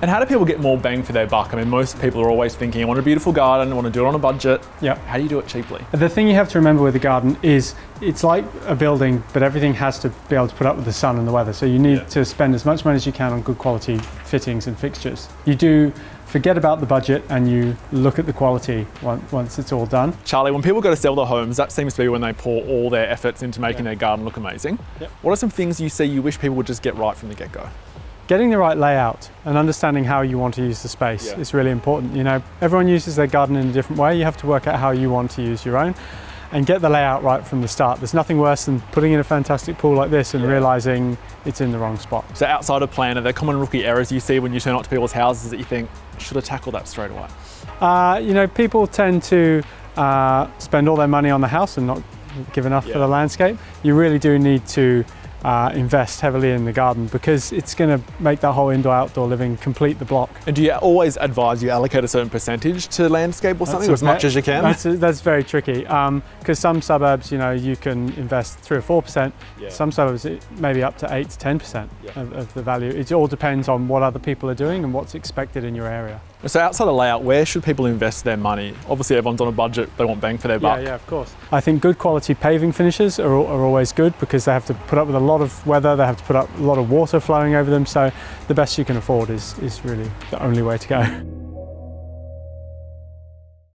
And how do people get more bang for their buck? I mean, most people are always thinking, I want a beautiful garden, I want to do it on a budget. Yeah. How do you do it cheaply? The thing you have to remember with a garden is it's like a building, but everything has to be able to put up with the sun and the weather. So you need to spend as much money as you can on good quality fittings and fixtures. You do forget about the budget and you look at the quality once it's all done. Charlie, when people go to sell their homes, that seems to be when they pour all their efforts into making their garden look amazing. Yep. What are some things you see you wish people would just get right from the get-go? Getting the right layout and understanding how you want to use the space is really important. You know, everyone uses their garden in a different way. You have to work out how you want to use your own and get the layout right from the start. There's nothing worse than putting in a fantastic pool like this and realizing it's in the wrong spot. So outside of plan, are there common rookie errors you see when you turn up to people's houses that you think, should have tackled that straight away? You know, people tend to spend all their money on the house and not give enough for the landscape. You really do need to invest heavily in the garden because it's going to make that whole indoor-outdoor living complete the block. And do you always advise you allocate a certain percentage to landscape or something, or as much as you can? That's very tricky because some suburbs, you know, you can invest 3 or 4%. Some suburbs, maybe up to 8 to 10% of the value. It all depends on what other people are doing and what's expected in your area. So outside of layout, where should people invest their money? Obviously everyone's on a budget, they want bang for their buck. Yeah, of course. I think good quality paving finishes are always good because they have to put up with a lot of weather, they have to put up a lot of water flowing over them, so the best you can afford is really the only way to go.